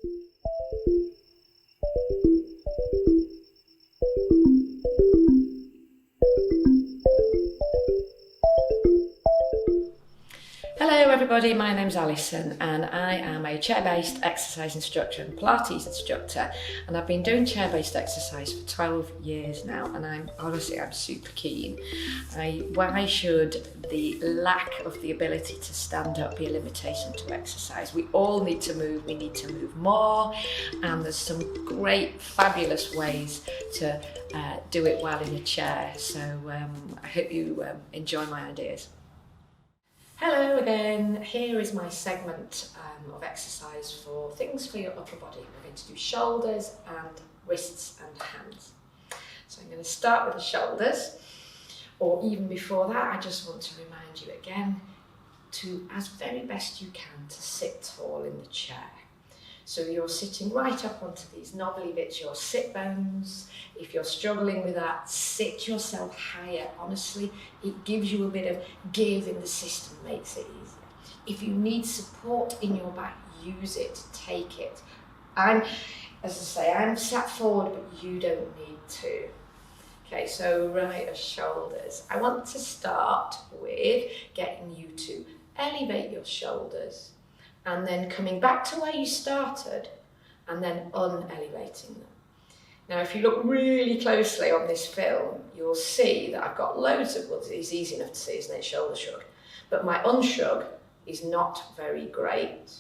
Hello everybody, my name's Alison and I am a chair-based exercise instructor and Pilates instructor, and I've been doing chair-based exercise for 12 years now, and I'm super keen. Why should the lack of the ability to stand up be a limitation to exercise? We all need to move, we need to move more, and there's some great, fabulous ways to do it while in a chair, so I hope you enjoy my ideas. Hello again, here is my segment of exercise for things for your upper body. We're going to do shoulders and wrists and hands. So I'm going to start with the shoulders, or even before that I just want to remind you again to, as very best you can, to sit tall in the chair. So you're sitting right up onto these knobbly bits, your sit bones. If you're struggling with that, sit yourself higher. Honestly, it gives you a bit of give in the system, makes it easier. If you need support in your back, use it, take it. As I say, I'm sat forward, but you don't need to. Okay, so right as shoulders. I want to start with getting you to elevate your shoulders, and then coming back to where you started and then unelevating them. Now, if you look really closely on this film, you'll see that I've got loads of, well, it's easy enough to see, isn't it, shoulder shrug, but my unshrug is not very great.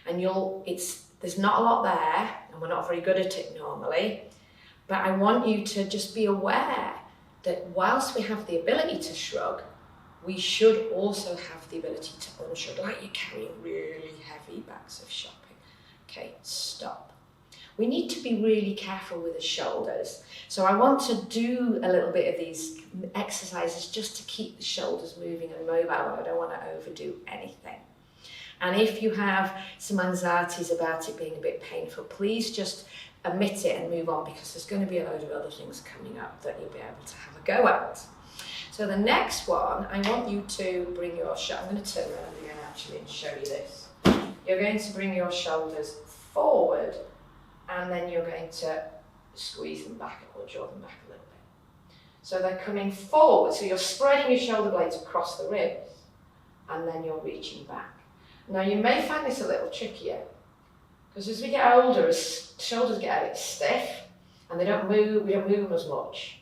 And there's not a lot there, and we're not very good at it normally, but I want you to just be aware that whilst we have the ability to shrug, we should also have the ability to unshrug, like you're carrying really heavy bags of shopping. Okay, stop. We need to be really careful with the shoulders. So I want to do a little bit of these exercises just to keep the shoulders moving and mobile. I don't want to overdo anything. And if you have some anxieties about it being a bit painful, please just omit it and move on, because there's going to be a load of other things coming up that you'll be able to have a go at. So the next one, I want you to bring your I'm going to turn around again actually and show you this. You're going to bring your shoulders forward, and then you're going to squeeze them back or draw them back a little bit. So they're coming forward, so you're spreading your shoulder blades across the ribs, and then you're reaching back. Now you may find this a little trickier, because as we get older, as shoulders get a bit stiff, and we don't move them as much.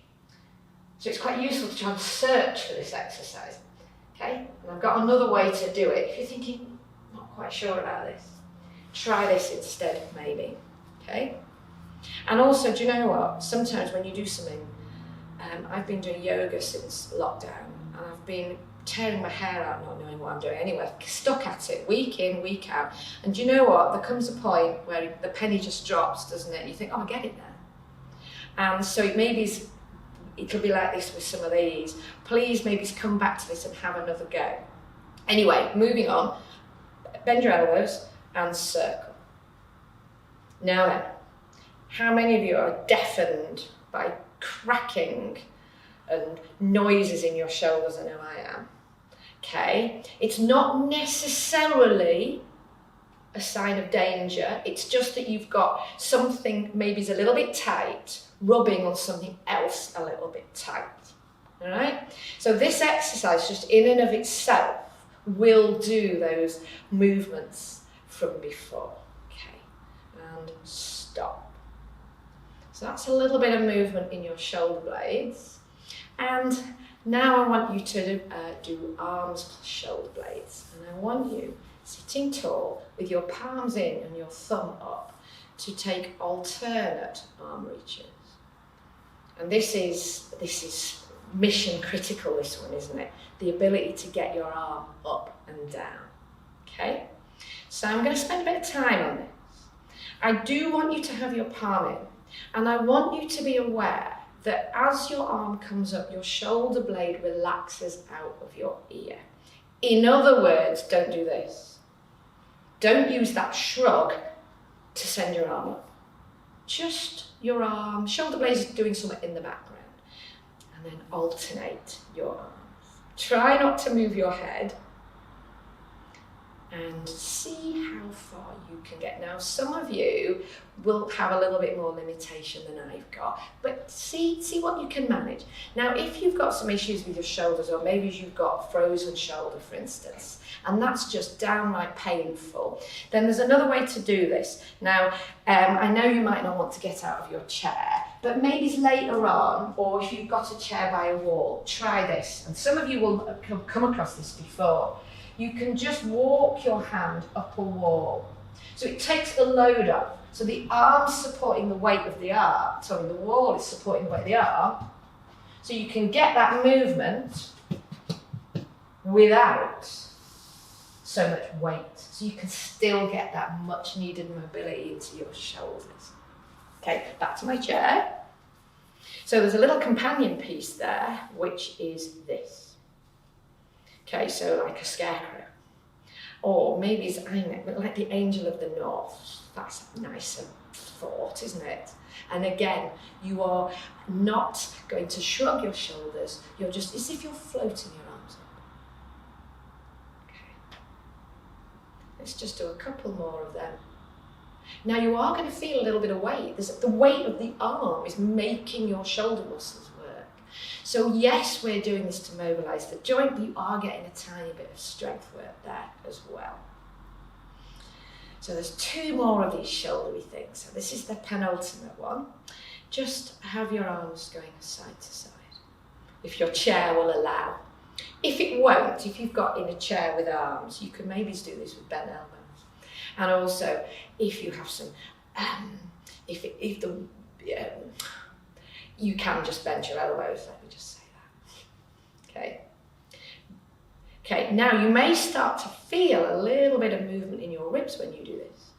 So it's quite useful to try and search for this exercise, okay? And I've got another way to do it. If you're thinking, not quite sure about this, try this instead, maybe, okay? And also, do you know what? Sometimes when you do something, I've been doing yoga since lockdown, and I've been tearing my hair out, not knowing what I'm doing anyway, stuck at it, week in, week out. And do you know what? There comes a point where the penny just drops, doesn't it? You think, oh, I get it now. And so it could be like this with some of these. Please maybe come back to this and have another go. Anyway, moving on. Bend your elbows and circle. Now then, how many of you are deafened by cracking and noises in your shoulders? I know I am. Okay, it's not necessarily a sign of danger. It's just that you've got something maybe is a little bit tight, rubbing on something else a little bit tight. All right? So this exercise, just in and of itself, will do those movements from before. Okay, and stop. So that's a little bit of movement in your shoulder blades. And now I want you to do arms plus shoulder blades. And I want you sitting tall with your palms in and your thumb up to take alternate arm reaches. And this is mission critical, this one, isn't it? The ability to get your arm up and down, okay? So I'm going to spend a bit of time on this. I do want you to have your palm in, and I want you to be aware that as your arm comes up, your shoulder blade relaxes out of your ear. In other words, don't do this. Don't use that shrug to send your arm up. Just your arm, shoulder blades doing something in the background. And then alternate your arms. Try not to move your head. and see how far you can get. Now, some of you will have a little bit more limitation than I've got, but see what you can manage. Now, if you've got some issues with your shoulders, or maybe you've got frozen shoulder, for instance, and that's just downright painful, then there's another way to do this. Now, I know you might not want to get out of your chair, but maybe later on, or if you've got a chair by a wall, try this. And some of you will have come across this before. You can just walk your hand up a wall. So it takes the load up. So the arm's supporting the weight of the arm. Sorry, the wall is supporting the weight of the arm. So you can get that movement without so much weight. So you can still get that much needed mobility into your shoulders. Okay, back to my chair. So there's a little companion piece there, which is this. Okay, so like a scarecrow. Or maybe it's like the angel of the north. That's a nicer thought, isn't it? And again, you are not going to shrug your shoulders. You're just, as if you're floating your arms up. Okay. Let's just do a couple more of them. Now you are going to feel a little bit of weight. The weight of the arm is making your shoulder muscles work. So yes, we're doing this to mobilise the joint, but you are getting a tiny bit of strength work there as well. So there's 2 more of these shouldery things. So this is the penultimate one. Just have your arms going side to side, if your chair will allow. If it won't, if you've got in a chair with arms, you can maybe do this with bent elbows. And also, if you have some, you can just bend your elbows, let me just say that. Okay. Okay, now you may start to feel a little bit of movement in your ribs when you do this.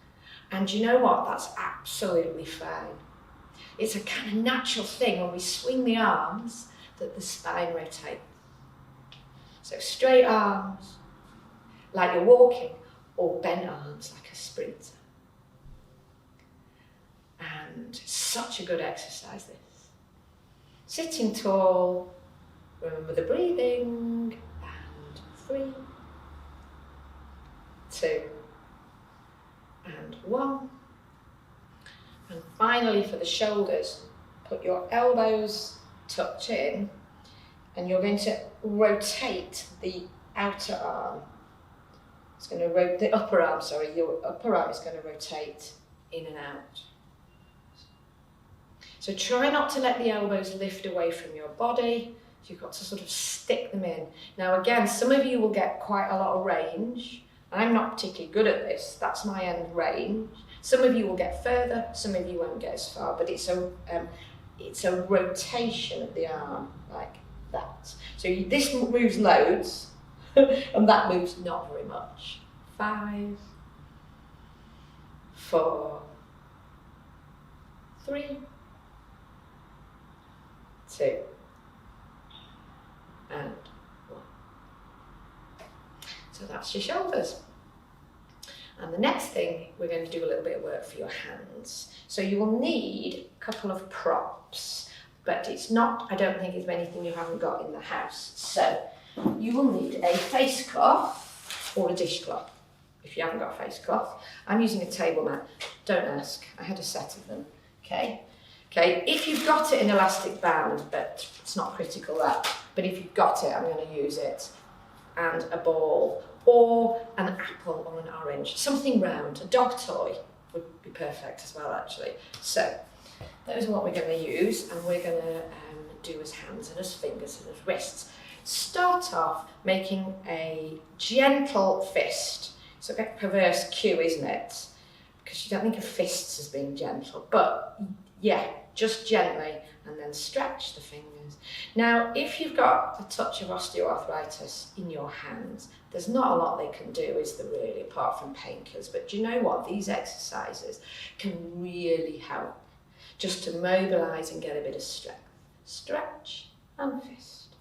And you know what? That's absolutely fine. It's a kind of natural thing when we swing the arms that the spine rotates. So straight arms, like you're walking, or bent arms like a sprinter. And such a good exercise, this. Sitting tall, remember the breathing, and 3, 2, and 1. And finally for the shoulders, put your elbows tucked in, and you're going to rotate the outer arm. It's going to rotate the upper arm, sorry, your upper arm is going to rotate in and out. So try not to let the elbows lift away from your body. You've got to sort of stick them in. Now again, some of you will get quite a lot of range. I'm not particularly good at this. That's my end range. Some of you will get further, some of you won't get as far, but it's a rotation of the arm like that. So this moves loads, and that moves not very much. 5, 4, 3, 2, and 1. So that's your shoulders. And the next thing, we're going to do a little bit of work for your hands. So you will need a couple of props, but it's not, I don't think it's anything you haven't got in the house. So you will need a face cloth or a dishcloth. If you haven't got a face cloth, I'm using a table mat. Don't ask, I had a set of them, okay? Okay, if you've got it in elastic band, but it's not critical that, but if you've got it, I'm going to use it, and a ball, or an apple or an orange, something round. A dog toy would be perfect as well, actually. So those are what we're going to use, and we're going to do as hands and as fingers and as wrists. Start off making a gentle fist. It's a bit perverse cue, isn't it? Because you don't think of fists as being gentle, but yeah, just gently, and then stretch the fingers. Now, if you've got a touch of osteoarthritis in your hands, there's not a lot they can do, is there really, apart from painkillers. But do you know what? These exercises can really help just to mobilise and get a bit of strength. Stretch and fist,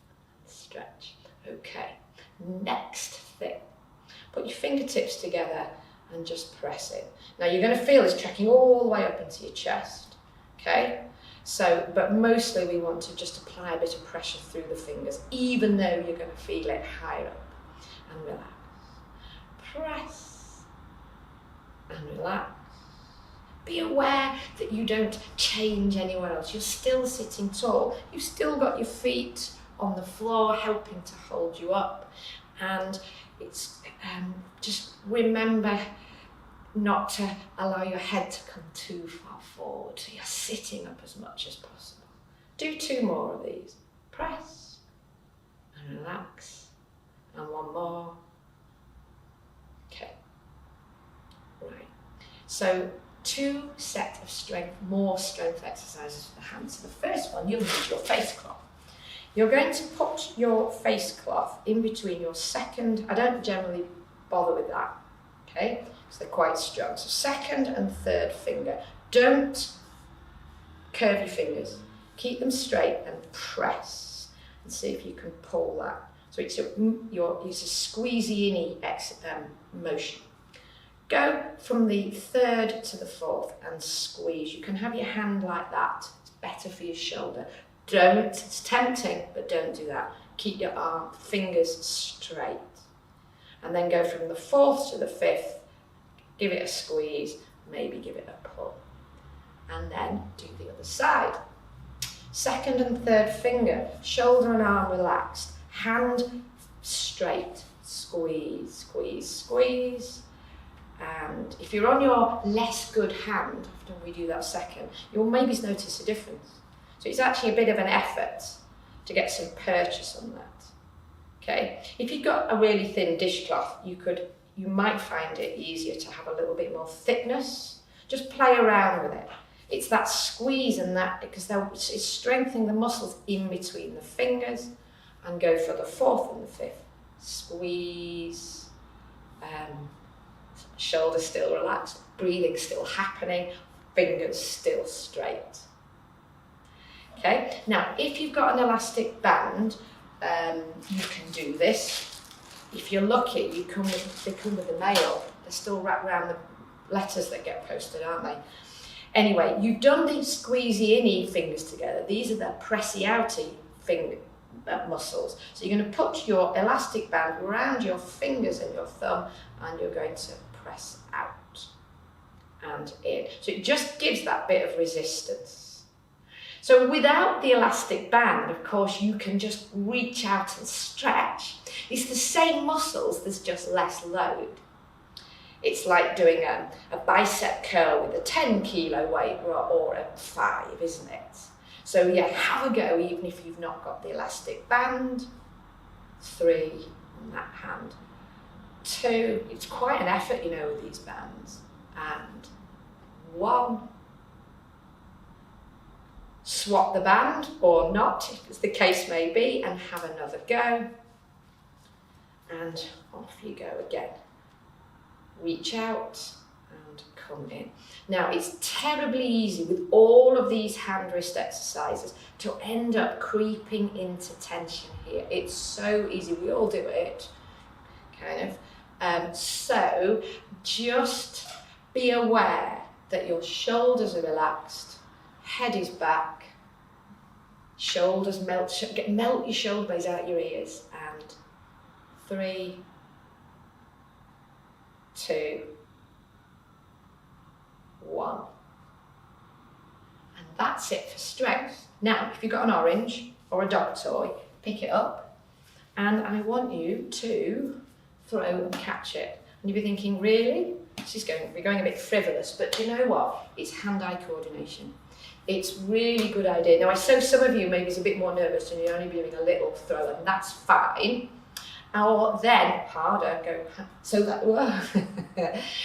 stretch. Okay, next thing. Put your fingertips together and just press it. Now you're going to feel this tracking all the way up into your chest, okay? So, but mostly we want to just apply a bit of pressure through the fingers, even though you're going to feel it higher up, and relax. press and relax. Be aware that you don't change anywhere else. You're still sitting tall. You've still got your feet on the floor helping to hold you up. And it's just remember not to allow your head to come too far forward. So you're sitting up as much as possible. Do 2 more of these. Press and relax. And 1 more. Okay. Right. So 2 sets of more strength exercises for the hands. So the first one, you'll need your face cloth. You're going to put your face cloth in between your second, I don't generally bother with that, okay, because they're quite strong. So second and third finger. Don't curve your fingers. Keep them straight and press and see if you can pull that. So it's it's a squeezy-inny motion. Go from the 3rd to the 4th and squeeze. You can have your hand like that. It's better for your shoulder. It's tempting, but don't do that. Keep your fingers straight. And then go from the 4th to the 5th. Give it a squeeze, maybe give it a pull. And then do the other side. 2nd and 3rd finger, shoulder and arm relaxed. Hand straight. Squeeze, squeeze, squeeze. And if you're on your less good hand, often we do that second, you'll maybe notice a difference. So it's actually a bit of an effort to get some purchase on that. Okay, if you've got a really thin dishcloth, you might find it easier to have a little bit more thickness. Just play around with it. It's that squeeze and that, because it's strengthening the muscles in between the fingers. And go for the 4th and the 5th. Squeeze. Shoulders still relaxed, breathing still happening, fingers still straight. Okay, now if you've got an elastic band, you can do this. If you're lucky, they come with the mail. They're still wrapped around the letters that get posted, aren't they? Anyway, you've done these squeezy-inny fingers together. These are the pressy-outy muscles. So you're going to put your elastic band around your fingers and your thumb, and you're going to press out and in. So it just gives that bit of resistance. So without the elastic band, of course, you can just reach out and stretch. It's the same muscles, there's just less load. It's like doing a bicep curl with a 10 kilo weight or a 5, isn't it? So yeah, have a go even if you've not got the elastic band. 3 on that hand. 2, it's quite an effort, you know, with these bands. And 1. Swap the band or not, as the case may be, and have another go. And off you go again. Reach out and come in. Now, it's terribly easy with all of these hand wrist exercises to end up creeping into tension here. It's so easy. We all do it, kind of. So just be aware that your shoulders are relaxed, head is back, shoulders melt your shoulder blades out your ears, and 3, 2, 1. And that's it for strength. Now, if you've got an orange or a dog toy, pick it up, and I want you to throw and catch it. And you'll be thinking, really? We're going a bit frivolous, but you know what? It's hand-eye coordination. It's really good idea. Now, I know some of you maybe is a bit more nervous and you're only doing a little throw, and that's fine. Or then harder, go so that. Whoa.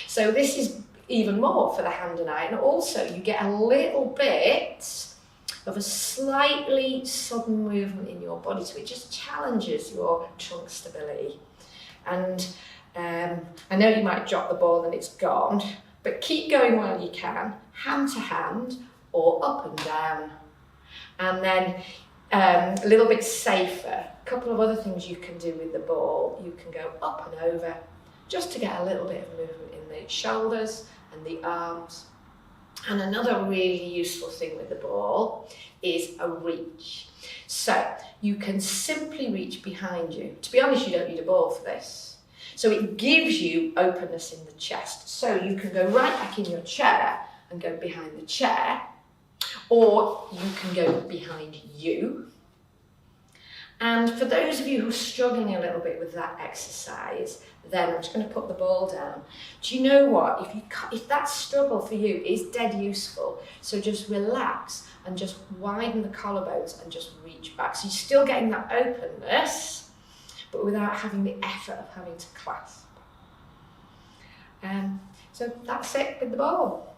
So this is even more for the hand and eye, and also you get a little bit of a slightly sudden movement in your body, so it just challenges your trunk stability. And I know you might drop the ball and it's gone, but keep going while you can, hand to hand or up and down. And then a little bit safer, a couple of other things you can do with the ball. You can go up and over just to get a little bit of movement in the shoulders and the arms. And another really useful thing with the ball is a reach. So you can simply reach behind you. To be honest, you don't need a ball for this. So it gives you openness in the chest. So you can go right back in your chair and go behind the chair, or you can go behind you. And for those of you who are struggling a little bit with that exercise, then I'm just going to put the ball down. Do you know what? If that struggle for you is dead useful, so just relax and just widen the collarbones and just reach back. So you're still getting that openness, but without having the effort of having to clasp. So that's it with the ball.